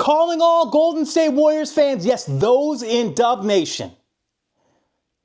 Calling all Golden State Warriors fans, yes, those in Dub Nation.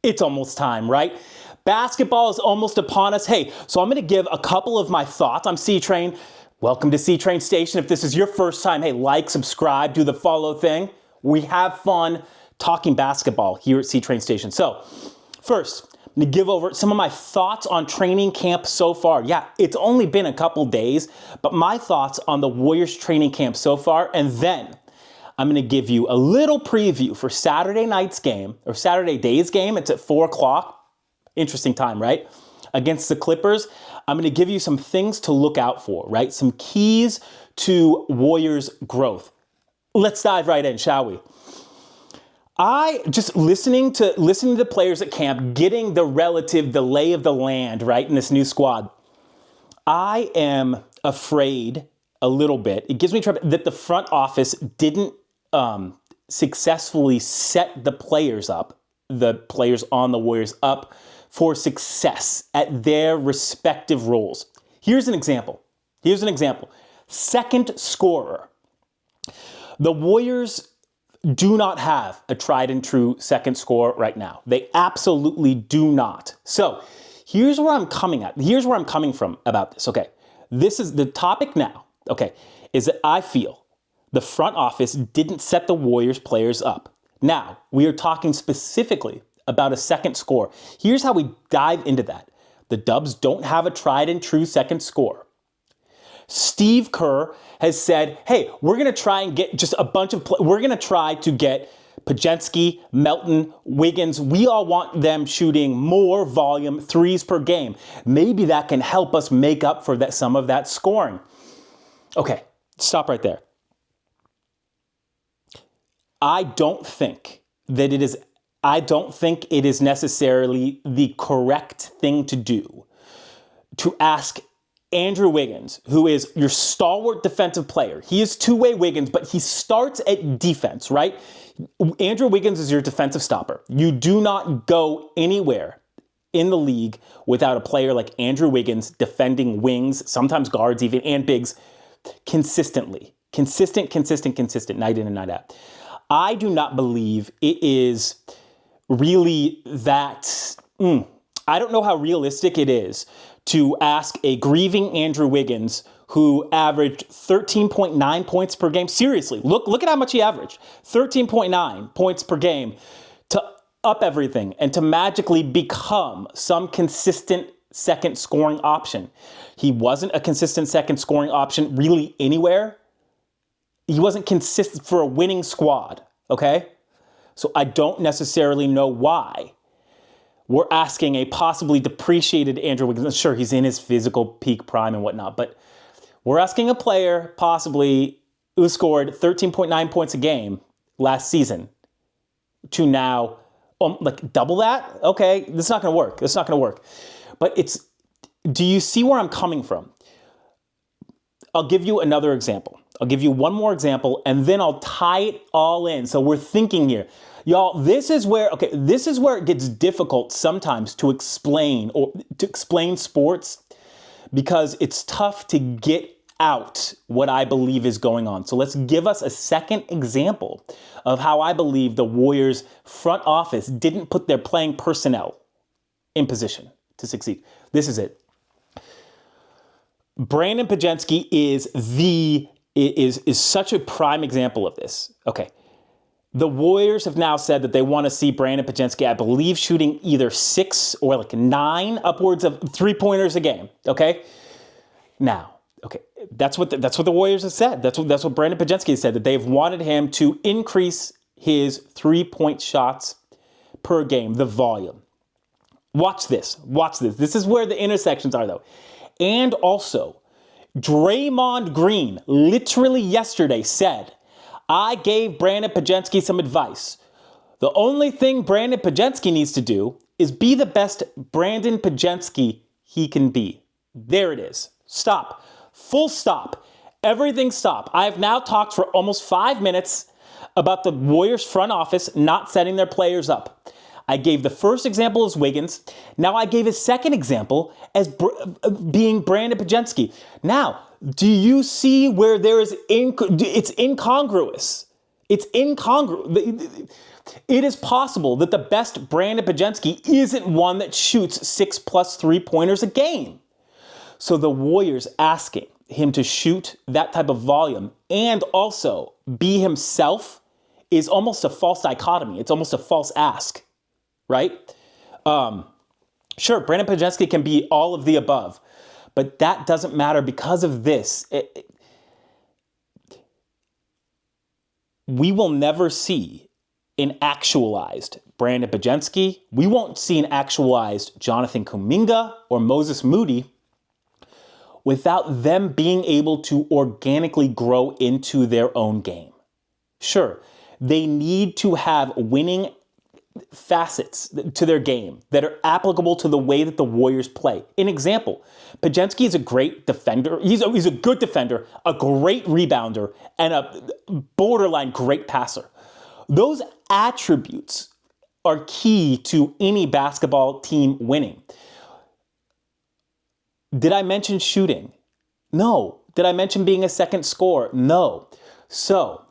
It's almost time, right? Basketball is almost upon us. Hey, so I'm going to give a couple of my thoughts. I'm C-Train. Welcome to C-Train Station. If this is your first time, hey, like, subscribe, do the follow thing. We have fun talking basketball here at C-Train Station. So, first, I'm going to give over some of my thoughts on training camp so far. Yeah, it's only been a couple days, but my thoughts on the Warriors training camp so far, and then I'm going to give you a little preview for Saturday night's game, or Saturday day's game. It's at 4 o'clock. Interesting time, right? Against the Clippers. I'm going to give you some things to look out for, right? Some keys to Warriors growth. Let's dive right in, shall we? I just listening to the players at camp, getting the lay of the land, right, in this new squad. I am afraid a little bit. It gives me trouble that the front office didn't successfully set the players on the Warriors up for success at their respective roles. Here's an example. Second scorer. The Warriors do not have a tried and true second scorer right now. They absolutely do not. So here's where I'm coming from about this. Okay. This is the topic now. Okay. Is that I feel the front office didn't set the Warriors players up. Now, we are talking specifically about a second scorer. Here's how we dive into that. The Dubs don't have a tried and true second scorer. Steve Kerr has said, hey, we're going to try and get just a bunch of we're going to try to get Pajensky, Melton, Wiggins. We all want them shooting more volume threes per game. Maybe that can help us make up for some of that scoring. Okay, stop right there. I don't think it is necessarily the correct thing to do to ask Andrew Wiggins, who is your stalwart defensive player. He is two-way Wiggins, but he starts at defense, right? Andrew Wiggins is your defensive stopper. You do not go anywhere in the league without a player like Andrew Wiggins defending wings, sometimes guards even, and bigs consistently. Consistent, night in and night out. I do not believe it is really that. I don't know how realistic it is to ask a grieving Andrew Wiggins who averaged 13.9 points per game. Seriously, look at how much he averaged. 13.9 points per game to up everything and to magically become some consistent second scoring option. He wasn't a consistent second scoring option really anywhere. He wasn't consistent for a winning squad, okay? So I don't necessarily know why we're asking a possibly depreciated Andrew Wiggins. Sure, he's in his physical peak prime and whatnot, but we're asking a player possibly who scored 13.9 points a game last season to now double that? Okay, this is not going to work. But do you see where I'm coming from? I'll give you another example. I'll give you one more example, and then I'll tie it all in. So we're thinking here. Y'all, this is where it gets difficult sometimes to explain sports because it's tough to get out what I believe is going on. So let's give us a second example of how I believe the Warriors front office didn't put their playing personnel in position to succeed. This is it. Brandon Pajensky is such a prime example of this. Okay. The Warriors have now said that they want to see Brandon Pajensky, I believe, shooting either 6 or 9 upwards of 3-pointers a game. Okay. Now, okay, that's what the Warriors have said. That's what Brandon Pajensky has said, that they've wanted him to increase his 3-point shots per game, the volume. Watch this. This is where the intersections are, though. And also, Draymond Green literally yesterday said, I gave Brandon Pajensky some advice. The only thing Brandon Pajensky needs to do is be the best Brandon Pajensky he can be. There it is. Stop. Full stop. Everything stop. I have now talked for almost 5 minutes about the Warriors front office not setting their players up. I gave the first example as Wiggins. Now I gave a second example as being Brandon Pajensky. Now, Do you see where there is it's incongruous? It's incongruous. It is possible that the best Brandon Pajensky isn't one that shoots 6+ 3-pointers a game. So the Warriors asking him to shoot that type of volume and also be himself is almost a false dichotomy. It's almost a false ask, right? Sure, Brandon Pajensky can be all of the above, but that doesn't matter because of this. We will never see an actualized Brandon Pajensky. We won't see an actualized Jonathan Kuminga or Moses Moody without them being able to organically grow into their own game. Sure, they need to have winning facets to their game that are applicable to the way that the Warriors play. An example, Pajensky is a great defender. He's a good defender, a great rebounder, and a borderline great passer. Those attributes are key to any basketball team winning. Did I mention shooting? No. Did I mention being a second scorer? No. So,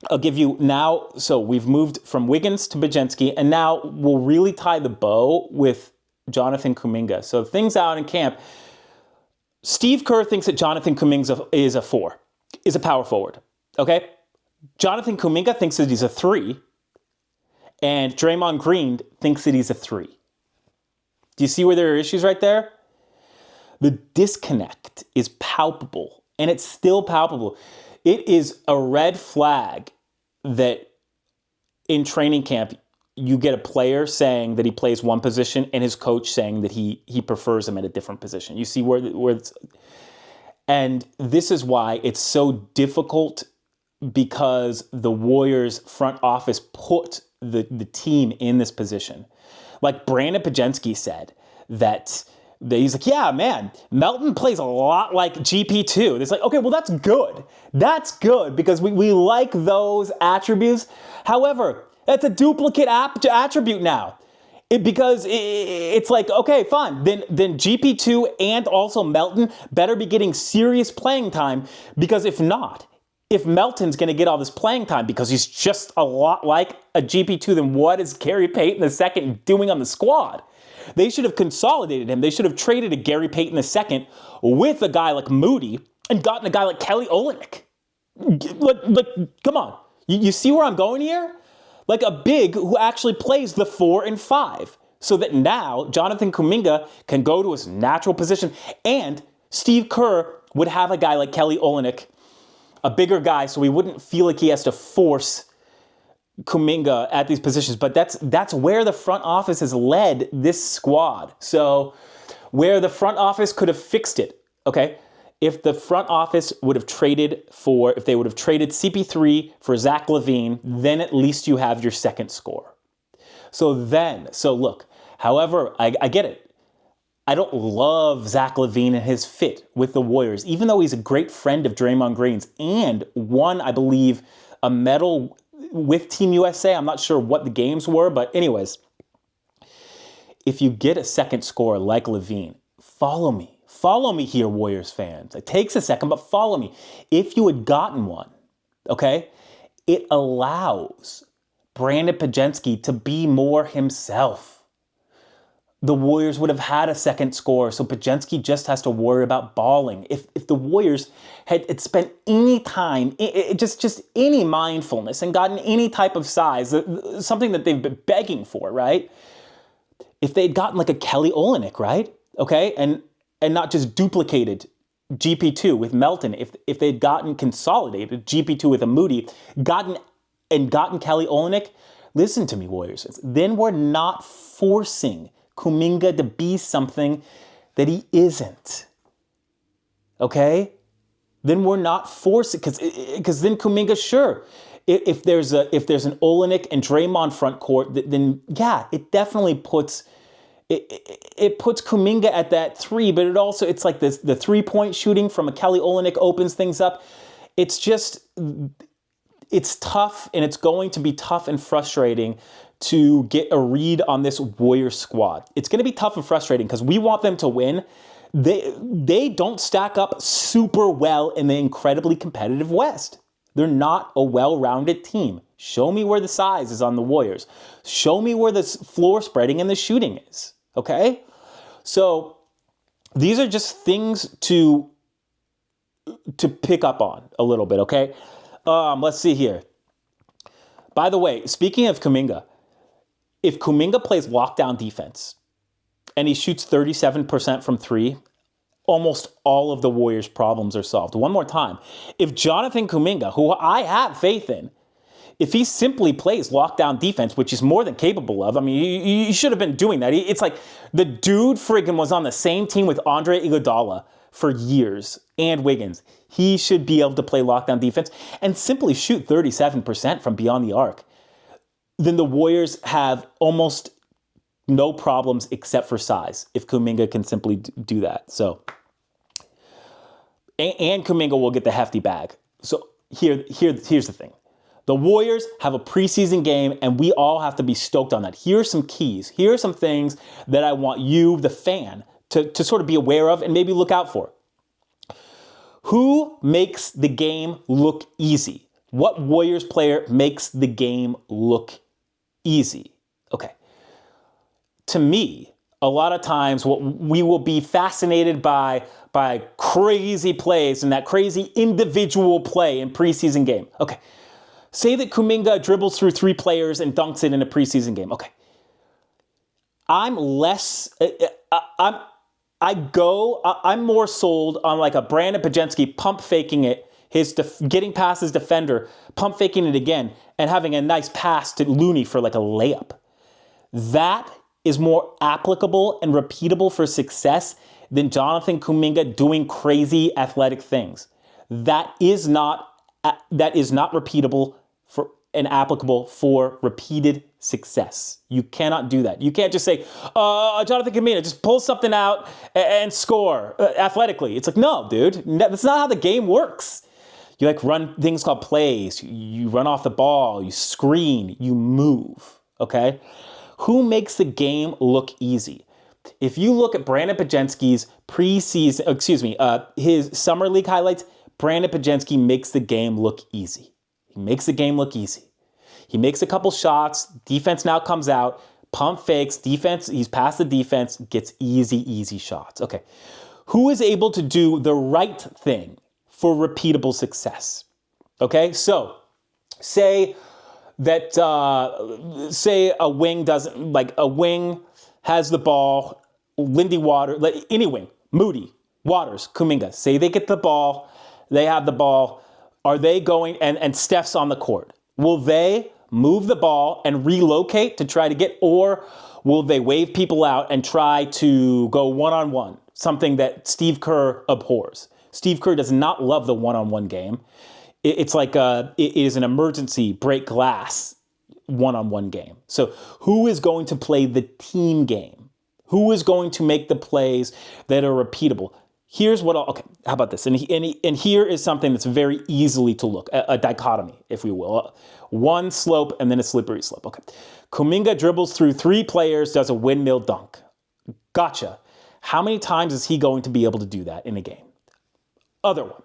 I'll give you now, so we've moved from Wiggins to Pajensky, and now we'll really tie the bow with Jonathan Kuminga. So things out in camp. Steve Kerr thinks that Jonathan Kuminga is a power forward, okay? Jonathan Kuminga thinks that he's a 3, and Draymond Green thinks that he's a 3. Do you see where there are issues right there? The disconnect is palpable, and it's still palpable. It is a red flag that in training camp, you get a player saying that he plays one position and his coach saying that he prefers him at a different position. You see where it's... And this is why it's so difficult, because the Warriors front office put the team in this position. Like Brandon Pajensky said that he's like, yeah, man, Melton plays a lot like GP2. It's like, okay, well, that's good. That's good because we like those attributes. However, that's a duplicate attribute now. Because it's like, okay, fine. Then GP2 and also Melton better be getting serious playing time, because if not, if Melton's going to get all this playing time because he's just a lot like a GP2, then what is Gary Payton II doing on the squad? They should have consolidated him. They should have traded a Gary Payton II with a guy like Moody and gotten a guy like Kelly Olynyk. Like, come on. You see where I'm going here? Like a big who actually plays the 4 and 5, so that now Jonathan Kuminga can go to his natural position, and Steve Kerr would have a guy like Kelly Olynyk, a bigger guy, so he wouldn't feel like he has to force Kuminga at these positions. But that's where the front office has led this squad. So where the front office could have fixed it, okay? If the front office would have traded CP3 for Zach LaVine, then at least you have your second scorer. So look, however, I get it. I don't love Zach LaVine and his fit with the Warriors, even though he's a great friend of Draymond Green's and won, I believe, a medal with Team USA. I'm not sure what the games were, but anyways, if you get a second scorer like LaVine, follow me. Follow me here, Warriors fans. It takes a second, but follow me. If you had gotten one, okay, it allows Brandon Pajensky to be more himself. The Warriors would have had a second scorer, so Pajensky just has to worry about balling. If the Warriors had spent any time, just any mindfulness and gotten any type of size, something that they've been begging for, right? If they'd gotten like a Kelly Olynyk, right? Okay, and not just duplicated GP2 with Melton, if they'd gotten consolidated GP2 with a Moody, gotten Kelly Olynyk, listen to me, Warriors fans, then we're not forcing Kuminga to be something that he isn't. Okay? Then we're not forcing, because then Kuminga, sure, if there's an Olynyk and Draymond front court, then yeah, it definitely puts Kuminga at that 3, but it's like this, the 3-point shooting from a Kelly Olynyk opens things up. It's tough, and it's going to be tough and frustrating to get a read on this Warriors squad. It's going to be tough and frustrating because we want them to win. They don't stack up super well in the incredibly competitive West. They're not a well-rounded team. Show me where the size is on the Warriors. Show me where the floor spreading and the shooting is. Okay? So these are just things to pick up on a little bit, okay? Let's see here. By the way, speaking of Kuminga, if Kuminga plays lockdown defense and he shoots 37% from three, almost all of the Warriors' problems are solved. One more time. If Jonathan Kuminga, who I have faith in, if he simply plays lockdown defense, which he's more than capable of, I mean, you should have been doing that. It's like the dude friggin' was on the same team with Andre Iguodala for years and Wiggins. He should be able to play lockdown defense and simply shoot 37% from beyond the arc. Then the Warriors have almost no problems except for size if Kuminga can simply do that. So, and Kuminga will get the hefty bag. So here's the thing. The Warriors have a preseason game, and we all have to be stoked on that. Here are some keys. Here are some things that I want you, the fan, to sort of be aware of and maybe look out for. Who makes the game look easy? What Warriors player makes the game look easy? Okay. To me, a lot of times what we will be fascinated by crazy plays and that crazy individual play in preseason game. Okay. Say that Kuminga dribbles through three players and dunks it in a preseason game. Okay. I'm more sold on like a Brandon Pajensky pump faking it, getting past his defender, pump faking it again, and having a nice pass to Looney for like a layup. That is more applicable and repeatable for success than Jonathan Kuminga doing crazy athletic things. That is not repeatable for and applicable for repeated success. You cannot do that. You can't just say, Jonathan Kuminga, just pull something out and score athletically. It's like, no, dude, that's not how the game works. You like run things called plays. You run off the ball, you screen, you move, okay? Who makes the game look easy? If you look at Brandon Pajensky's his summer league highlights, Brandon Pajensky makes the game look easy. He makes the game look easy. He makes a couple shots, defense now comes out, pump fakes, defense, he's past the defense, gets easy shots. Okay. Who is able to do the right thing for repeatable success? Okay, so say that, say a wing has the ball, any wing, Moody, Waters, Kuminga, say they get the ball, they have the ball, are they going, and Steph's on the court, will they move the ball and relocate to try to get, or will they wave people out and try to go one-on-one, something that Steve Kerr abhors? Steve Kerr does not love the one-on-one game. It's like it is an emergency break glass one-on-one game. So who is going to play the team game? Who is going to make the plays that are repeatable? Here's what okay, how about this? And here is something that's very easily to look, a dichotomy, if we will. One slope and then a slippery slope. Okay. Kuminga dribbles through three players, does a windmill dunk. Gotcha. How many times is he going to be able to do that in a game? Other one.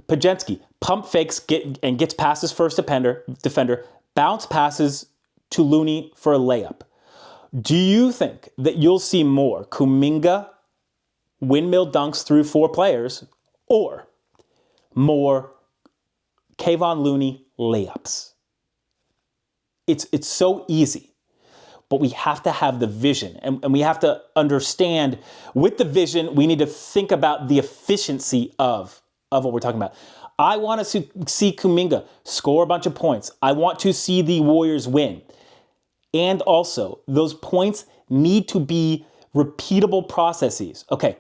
Pajensky pump fakes, gets past his first defender, bounce passes to Looney for a layup. Do you think that you'll see more Kuminga windmill dunks through four players or more Kevon Looney layups? It's so easy, but we have to have the vision and we have to understand with the vision, we need to think about the efficiency of what we're talking about. I want to see Kuminga score a bunch of points. I want to see the Warriors win. And also, those points need to be repeatable processes. Okay,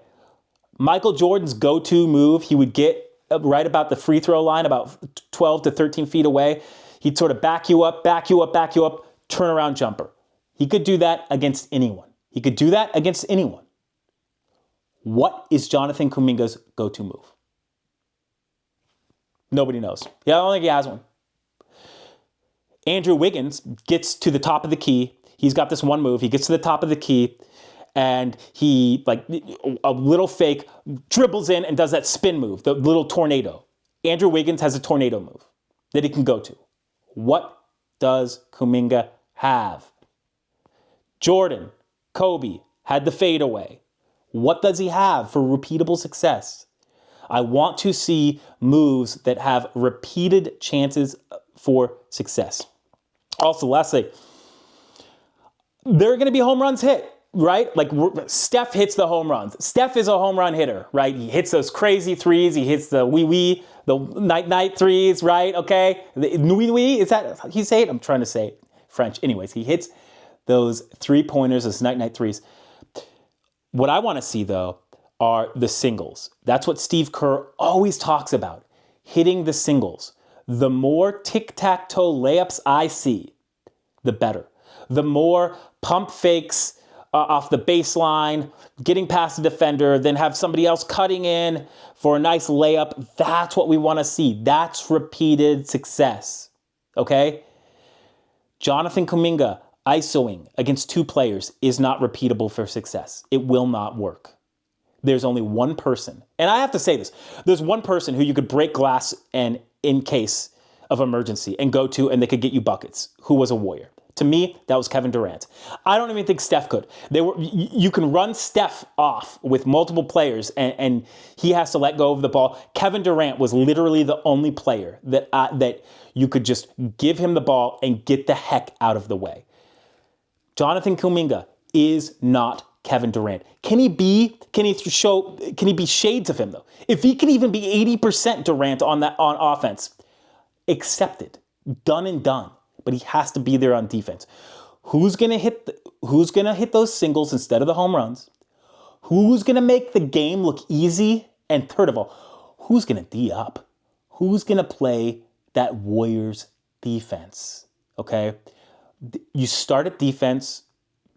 Michael Jordan's go-to move, he would get right about the free throw line, about 12 to 13 feet away. He'd sort of back you up, turnaround jumper. He could do that against anyone. What is Jonathan Kuminga's go-to move? Nobody knows. Yeah, I don't think he has one. Andrew Wiggins gets to the top of the key. He's got this one move. He gets to the top of the key, and he, like, a little fake, dribbles in and does that spin move, the little tornado. Andrew Wiggins has a tornado move that he can go to. What does Kuminga have? Jordan, Kobe had the fadeaway. What does he have for repeatable success? I want to see moves that have repeated chances for success. Also, lastly, there are going to be home runs hit, right? Like, Steph hits the home runs. Steph is a home run hitter, right? He hits those crazy threes. He hits the the night threes, right? Okay. The wee, is that how you say it? I'm trying to say it French. Anyways, he hits those 3-pointers, those night threes. What I want to see, though, are the singles. That's what Steve Kerr always talks about, hitting the singles. The more tic-tac-toe layups I see, the better. The more pump fakes off the baseline, getting past the defender, then have somebody else cutting in for a nice layup. That's what we want to see. That's repeated success, okay? Jonathan Kuminga isoing against 2 players is not repeatable for success. It will not work. There's only one person, and I have to say this, there's one person who you could break glass and in case of emergency and go to, and they could get you buckets, who was a Warrior. To me, that was Kevin Durant. I don't even think Steph could. You can run Steph off with multiple players, and he has to let go of the ball. Kevin Durant was literally the only player that you could just give him the ball and get the heck out of the way. Jonathan Kuminga is not Kevin Durant. Can he be shades of him, though? If he can even be 80% Durant on offense, accepted, done and done. But he has to be there on defense. Who's gonna hit those singles instead of the home runs? Who's gonna make the game look easy? And third of all, who's gonna D up? Who's gonna play that Warriors defense? Okay, you start at defense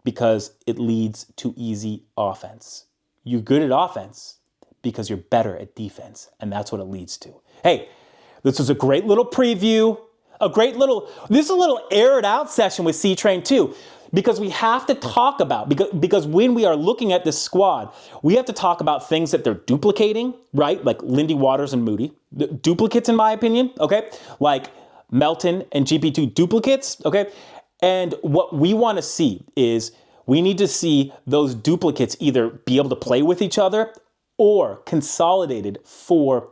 because it leads to easy offense. You're good at offense because you're better at defense, and that's what it leads to. Hey, this was a great little preview. This is a little aired out session with C-Train too, because we have to talk about, because when we are looking at this squad, we have to talk about things that they're duplicating, right? Like Lindy Waters and Moody, the duplicates in my opinion, okay? Like Melton and GP2 duplicates, okay? And what we want to see is we need to see those duplicates either be able to play with each other or consolidated for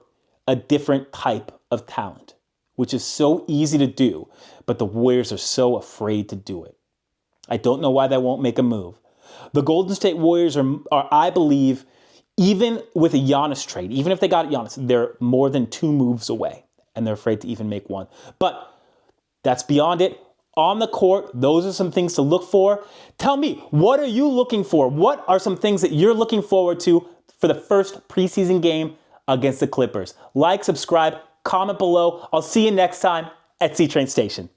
a different type of talent, which is so easy to do, but the Warriors are so afraid to do it. I don't know why they won't make a move. The Golden State Warriors are I believe, even with a Giannis trade, even if they got Giannis, they're more than 2 moves away, and they're afraid to even make one. But that's beyond it. On the court, those are some things to look for. Tell me, what are you looking for? What are some things that you're looking forward to for the first preseason game against the Clippers? Like, subscribe, comment below. I'll see you next time at C-Train Station.